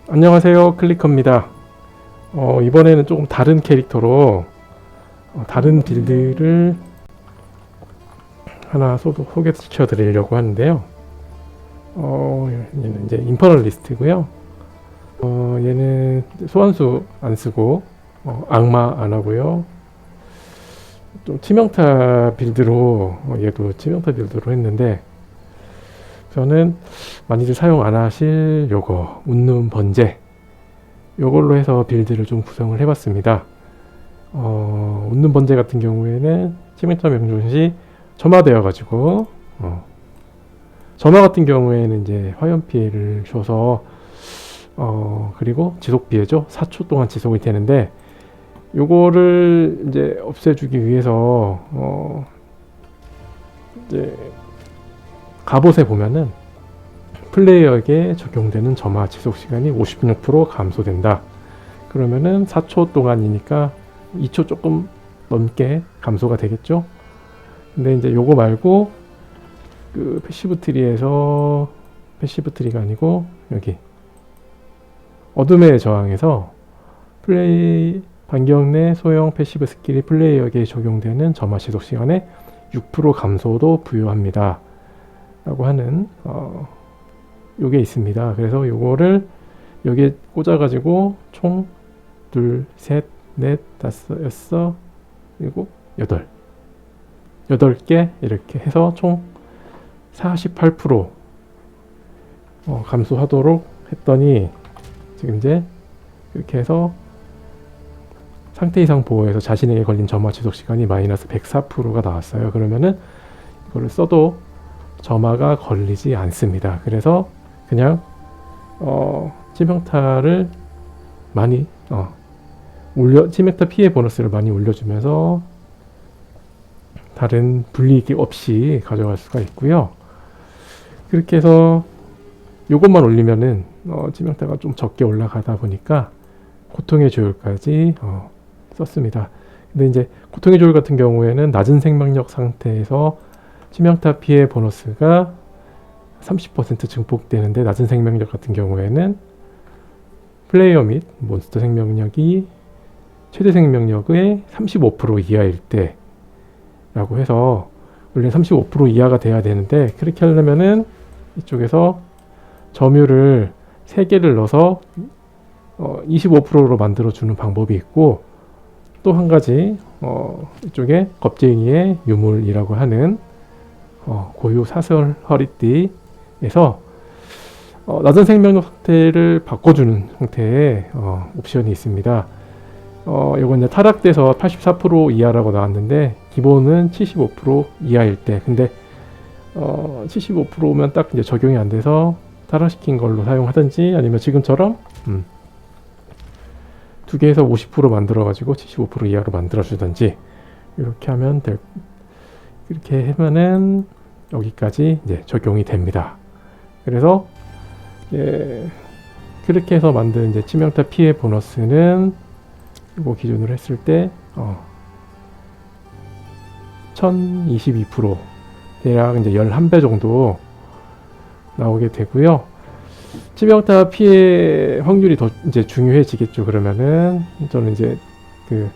안녕하세요, 클리커입니다. 이번에는 조금 다른 캐릭터로 다른 빌드를 하나 소개시켜 드리려고 하는데요. 얘는 이제 인퍼널리스트고요. 얘는 소환수 안 쓰고 악마 안 하고요. 좀 치명타 빌드로 얘도 치명타 빌드로 했는데, 저는 많이들 사용 안 하실 요거 운눈 번제 요걸로 해서 빌드를 좀 구성을 해봤습니다. 웃는 번제 같은 경우에는 치명타 명중 시 점화되어 가지고 점화 같은 경우에는 이제 화염 피해를 줘서 그리고 지속 피해죠. 4초 동안 지속이 되는데, 요거를 이제 없애주기 위해서 이제 갑옷에 보면은 플레이어에게 적용되는 점화 지속 시간이 56% 감소된다. 그러면은 4초 동안이니까 2초 조금 넘게 감소가 되겠죠. 근데 이제 요거 말고 그 패시브 트리에서, 패시브 트리가 아니고 여기 어둠의 저항에서 플레이 반경 내 소형 패시브 스킬이 플레이어에게 적용되는 점화 지속 시간에 6% 감소도 부여합니다 라고 하는 요게 있습니다. 그래서 요거를 여기에 꽂아 가지고 총 둘, 셋, 넷, 다섯, 여섯, 일곱, 여덟 개 이렇게 해서 총 48% 감소하도록 했더니, 지금 이제 이렇게 해서 상태 이상 보호에서 자신에게 걸린 점화 지속 시간이 마이너스 104%가 나왔어요. 그러면은 이거를 써도 점화가 걸리지 않습니다. 그래서 그냥 치명타를 많이 치명타 피해 보너스를 많이 올려주면서 다른 불이익이 없이 가져갈 수가 있고요. 그렇게 해서 요것만 올리면은 치명타가 좀 적게 올라가다 보니까 고통의 조율까지 썼습니다. 근데 이제 고통의 조율 같은 경우에는 낮은 생명력 상태에서 치명타 피해 보너스가 30% 증폭되는데, 낮은 생명력 같은 경우에는 플레이어 및 몬스터 생명력이 최대 생명력의 35% 이하일 때 라고 해서, 원래 35% 이하가 돼야 되는데, 그렇게 하려면은 이쪽에서 점유를 3개를 넣어서 25%로 만들어 주는 방법이 있고, 또 한 가지 이쪽에 겁쟁이의 유물이라고 하는 고유 사슬 허리띠에서 낮은 생명력 상태를 바꿔주는 형태의 옵션이 있습니다. 이건 이제 타락돼서 84% 이하라고 나왔는데, 기본은 75% 이하일 때, 근데 75%면 딱 이제 적용이 안 돼서 타락시킨 걸로 사용하든지, 아니면 지금처럼 2개에서 50% 만들어 가지고 75% 이하로 만들어 주든지, 이렇게 하면 이렇게 하면은 여기까지 이제 적용이 됩니다. 그래서 그렇게 해서 만든 이제 치명타 피해 보너스는 이거 기준으로 했을 때 1022% 대략 이제 11배 정도 나오게 되고요. 치명타 피해 확률이 더 이제 중요해지겠죠. 그러면은 저는 이제 그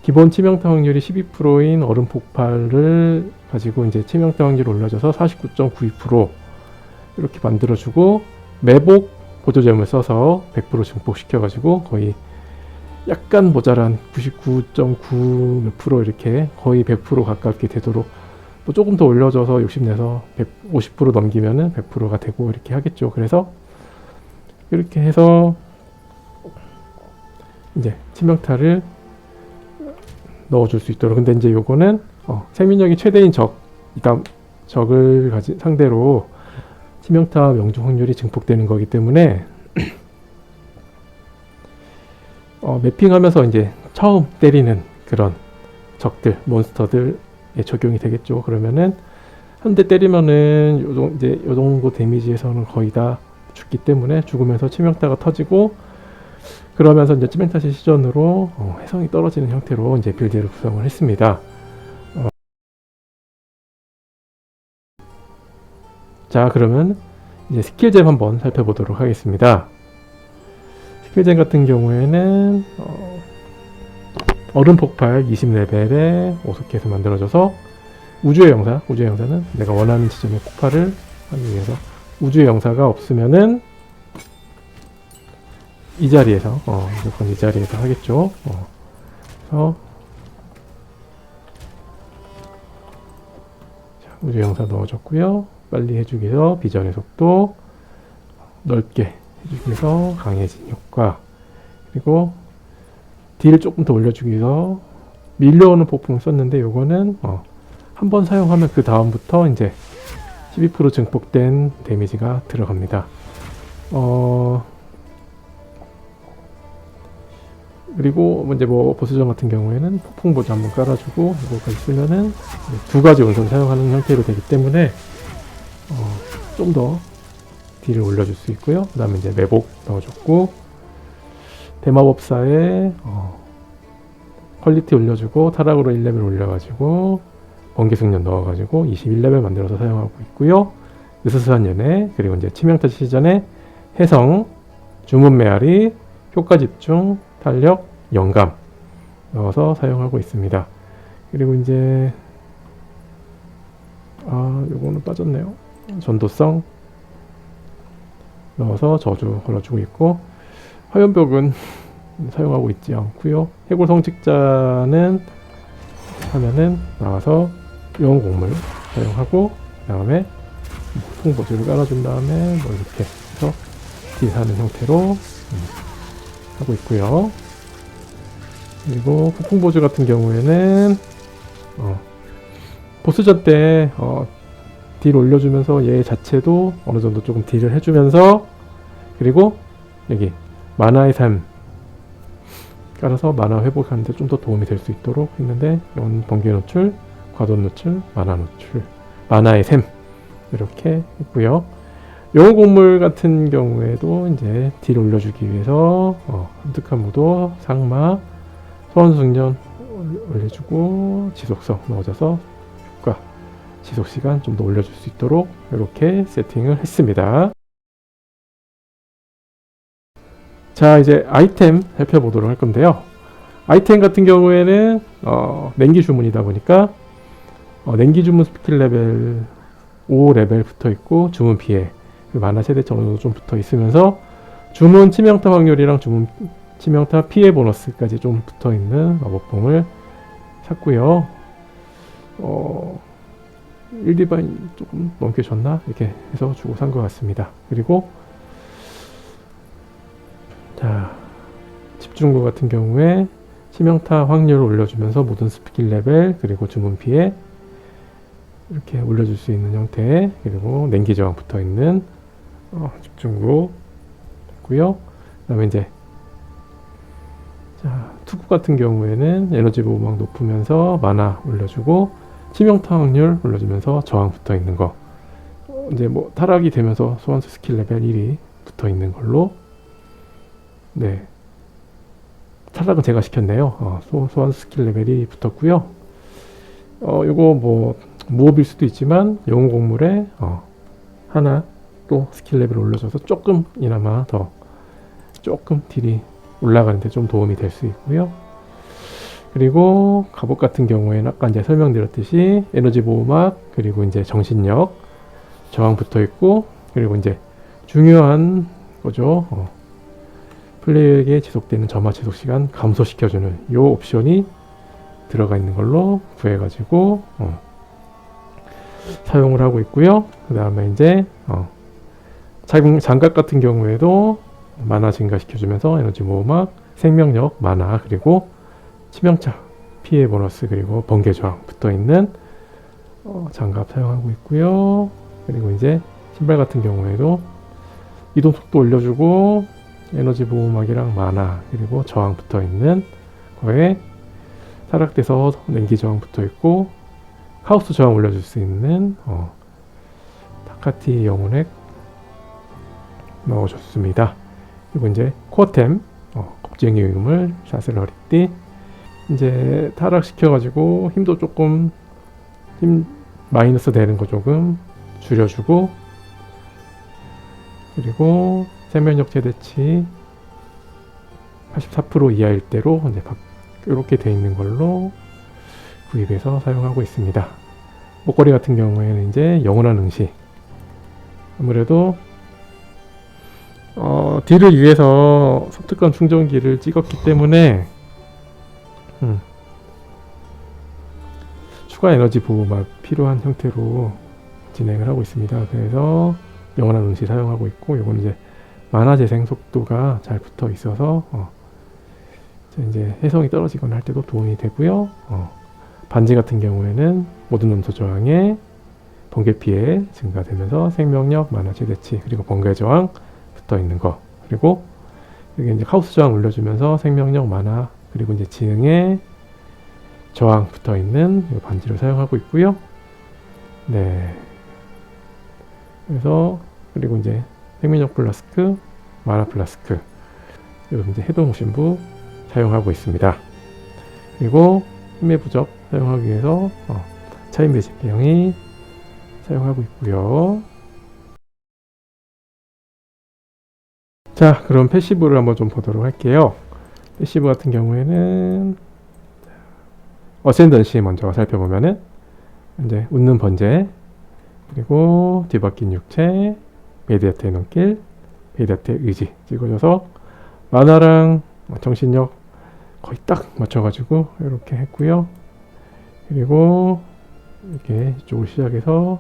기본 치명타 확률이 12%인 얼음 폭발을 가지고 이제 치명타 확률을 올려줘서 49.92% 이렇게 만들어주고, 매복 보조점을 써서 100% 증폭시켜가지고 거의 약간 모자란 99.9% 이렇게 거의 100% 가깝게 되도록, 뭐 조금 더 올려줘서 욕심내서 150% 넘기면은 100%가 되고 이렇게 하겠죠. 그래서 이렇게 해서 이제 치명타를 넣어줄 수 있도록. 근데 이제 요거는 생명력이 최대인 적을 상대로 치명타 명중 확률이 증폭되는 거기 때문에 매핑하면서 이제 처음 때리는 그런 적들, 몬스터들에 적용이 되겠죠. 그러면은 한 대 때리면은 요 정도 데미지에서는 거의 다 죽기 때문에 죽으면서 치명타가 터지고, 그러면서 이제 치명타 시전으로 해성이 떨어지는 형태로 이제 빌드를 구성을 했습니다. 자, 그러면 이제 스킬잼 한번 살펴보도록 하겠습니다. 스킬젠 같은 경우에는 얼음 폭발 20레벨에 5스케에서 만들어져서 우주의 영사는 내가 원하는 지점에 폭발을 하기 위해서 우주의 영사가 없으면은 이 자리에서 무조건 이 자리에서 하겠죠. 그래서 자, 우주의 영사 넣어줬고요. 빨리 해주기 위해서 비전의 속도 넓게 해주기 위해서 강해진 효과, 그리고 딜을 조금 더 올려주기 위해서 밀려오는 폭풍을 썼는데 요거는 한번 사용하면 그 다음부터 이제 12% 증폭된 데미지가 들어갑니다. 그리고 이제 뭐 보스전 같은 경우에는 폭풍 보조 한번 깔아주고 이거까지 쓰면은 두 가지 운선 사용하는 형태로 되기 때문에 좀 더 딜을 올려줄 수 있고요. 그 다음에 이제 매복 넣어줬고 대마법사에 퀄리티 올려주고 타락으로 1레벨 올려가지고 번개숙련 넣어가지고 21레벨 만들어서 사용하고 있고요. 으스스한 연애, 그리고 이제 치명타 시전에 해성, 주문 메아리, 효과 집중, 탄력, 영감 넣어서 사용하고 있습니다. 그리고 이제 요거는 빠졌네요. 전도성 넣어서 저주 걸어주고 있고, 화염벽은 사용하고 있지 않고요. 해골 성직자는 하면은 나와서 영웅 곡물 사용하고, 그 다음에 폭풍 보조를 깔아준 다음에 뭐 이렇게 해서 딜하는 형태로 하고 있고요. 그리고 폭풍 보조 같은 경우에는 보스전 때 딜 올려주면서 얘 자체도 어느 정도 조금 딜을 해주면서, 그리고 여기 만화의 삶 깔아서 만화 회복하는데 좀 더 도움이 될 수 있도록 했는데, 이건 번개 노출, 과돈 노출, 만화 노출, 만화의 샘 이렇게 했고요. 영웅 곡물 같은 경우에도 이제 딜 올려주기 위해서 획득한 무도, 상마, 소환숙련 올려주고 지속성 넣어줘서 효과, 지속시간 좀 더 올려줄 수 있도록 이렇게 세팅을 했습니다. 자, 이제 아이템 살펴보도록 할 건데요. 아이템 같은 경우에는 냉기 주문이다 보니까 냉기 주문 스킬 레벨 5레벨 붙어 있고, 주문 피해 만화 최대치 어느 정도 좀 붙어 있으면서 주문 치명타 확률이랑 주문 치명타 피해 보너스까지 좀 붙어 있는 마법봉을 샀고요. 1디바인 조금 넘게 줬나? 이렇게 해서 주고 산 것 같습니다. 그리고 자, 집중구 같은 경우에 치명타 확률을 올려주면서 모든 스킬 레벨, 그리고 주문 피해 이렇게 올려줄 수 있는 형태, 그리고 냉기 저항 붙어 있는 집중구 있고요. 그 다음에 이제 자, 투구 같은 경우에는 에너지 보호막 높으면서 만화 올려주고 치명타 확률 올려주면서 저항 붙어 있는 거, 이제 뭐 타락이 되면서 소환수 스킬 레벨 1이 붙어 있는 걸로, 네, 타락은 제가 시켰네요. 소환수 스킬 레벨이 붙었고요. 요거 뭐 무업일 수도 있지만 영웅 곡물에 하나 또 스킬 레벨 올려줘서 조금이나마 더 조금 딜이 올라가는데 좀 도움이 될 수 있고요. 그리고 갑옷 같은 경우에는 아까 이제 설명드렸듯이 에너지 보호막, 그리고 이제 정신력 저항 붙어 있고, 그리고 이제 중요한 거죠. 플레이어에게 지속되는 점화 지속 시간 감소시켜주는 요 옵션이 들어가 있는 걸로 구해가지고 사용을 하고 있고요. 그 다음에 이제 장갑 같은 경우에도 만화 증가시켜주면서 에너지 보호막, 생명력, 만화, 그리고 치명타 피해 보너스, 그리고 번개 저항 붙어있는 장갑 사용하고 있고요. 그리고 이제 신발 같은 경우에도 이동 속도 올려주고 에너지 보호막이랑 만화, 그리고 저항 붙어있는 거에 타락돼서 냉기 저항 붙어있고 하우스 저항 올려줄 수 있는 타카티 영혼액 넣어줬습니다. 그리고 이제 코어템 겁쟁이 유물, 샷을 허리띠, 이제 타락시켜가지고 힘도 조금 힘 마이너스 되는 거 조금 줄여주고, 그리고 생명력 최대치 84% 이하일 대로 이제 이렇게 돼 있는 걸로 구입해서 사용하고 있습니다. 목걸이 같은 경우에는 이제 영원한 응시. 아무래도 딜을 위해서 섬뜩한 충전기를 찍었기 때문에 추가 에너지 보호막 필요한 형태로 진행을 하고 있습니다. 그래서 영원한 응시 사용하고 있고, 이건 이제 만화 재생 속도가 잘 붙어 있어서 이제 해성이 떨어지거나 할 때도 도움이 되고요. 반지 같은 경우에는 모든 염소 저항에 번개 피해 증가되면서 생명력, 만화 최대치, 그리고 번개 저항 붙어 있는 거, 그리고 여기 이제 카오스 저항 올려주면서 생명력, 만화, 그리고 이제 지능의 저항 붙어 있는 이 반지를 사용하고 있고요. 네. 그래서 그리고 이제 생명력 플라스크, 만화 플라스크, 그리고 이제 해동 신부 사용하고 있습니다. 그리고 힘의 부적 사용하기 위해서 차인 매직병이 사용하고 있고요. 자, 그럼 패시브를 한번 좀 보도록 할게요. 패시브 같은 경우에는 어센던시 먼저 살펴보면은 이제 웃는 번제, 그리고 뒤바뀐 육체, 베이드한테 눈길, 베이드한테 의지 찍어줘서 만화랑 정신력 거의 딱 맞춰가지고 이렇게 했고요. 그리고 이렇게 이쪽을 시작해서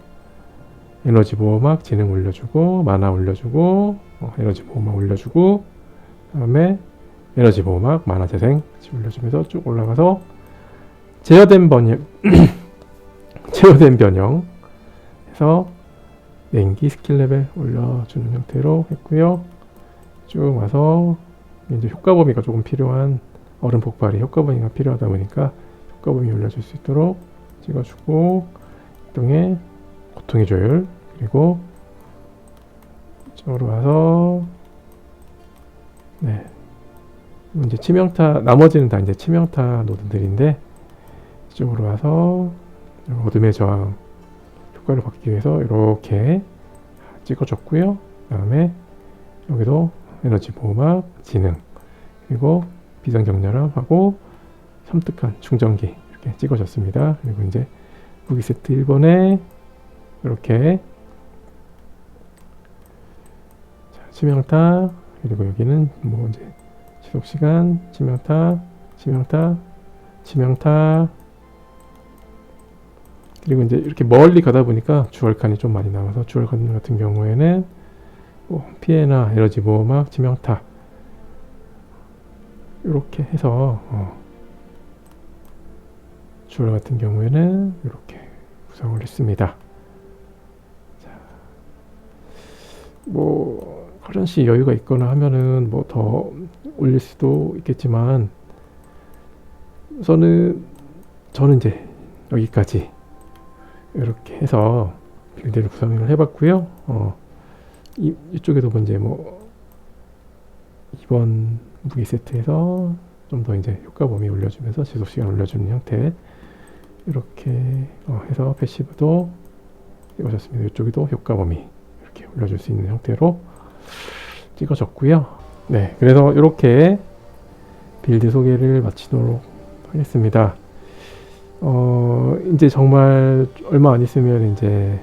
에너지 보호막 지능 올려주고, 만화 올려주고, 에너지 보호막 올려주고, 다음에 에너지 보호막 만화 재생 올려주면서 쭉 올라가서 제어된 번역 제어된 변형 해서 냉기 스킬 레벨 올려주는 형태로 했고요. 쭉 와서 이제 효과 범위가 조금 필요한 얼음 폭발이 효과 범위가 필요하다 보니까 효과 범위 올려줄 수 있도록 찍어주고, 이동의 고통의 조율, 그리고 이쪽으로 와서 네, 이제 치명타, 나머지는 다 이제 치명타 노드들인데 이쪽으로 와서 어둠의 저항 효과를 받기 위해서 이렇게 찍어줬고요. 그 다음에 여기도 에너지 보호막, 지능, 그리고 비상격렬함하고 섬뜩한 충전기 이렇게 찍어줬습니다. 그리고 이제 무기 세트 1번에 이렇게 치명타, 그리고 여기는 뭐 이제 지속시간, 치명타, 그리고 이제 이렇게 멀리 가다 보니까 주얼칸이 좀 많이 나와서 주얼칸 같은 경우에는 피해나 에너지 보호막, 치명타 이렇게 해서 주얼 같은 경우에는 이렇게 구성을 했습니다. 자, 뭐 커런시 여유가 있거나 하면은 뭐 더 올릴 수도 있겠지만 저는 이제 여기까지 이렇게 해서 빌드를 구성을 해봤고요. 이쪽에도 이제 뭐 2번 무기 세트에서 좀 더 이제 효과 범위 올려주면서 지속 시간 올려주는 형태 이렇게 해서 패시브도 찍어줬습니다. 이쪽에도 효과 범위 이렇게 올려줄 수 있는 형태로 찍어줬고요. 네, 그래서 이렇게 빌드 소개를 마치도록 하겠습니다. 이제 정말 얼마 안 있으면 이제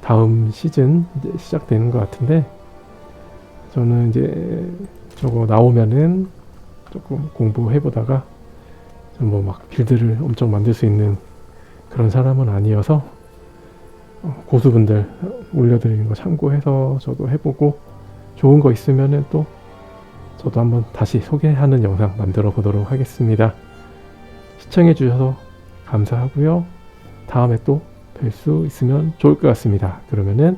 다음 시즌 이제 시작되는 것 같은데, 저는 이제 저거 나오면은 조금 공부해 보다가 뭐 막 빌드를 엄청 만들 수 있는 그런 사람은 아니어서 고수분들 올려드리는 거 참고해서 저도 해보고 좋은 거 있으면은 또 저도 한번 다시 소개하는 영상 만들어 보도록 하겠습니다. 시청해 주셔서 감사하고요. 다음에 또 뵐 수 있으면 좋을 것 같습니다. 그러면은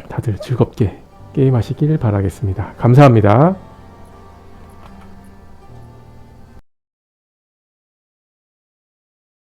다들 즐겁게 게임하시길 바라겠습니다. 감사합니다.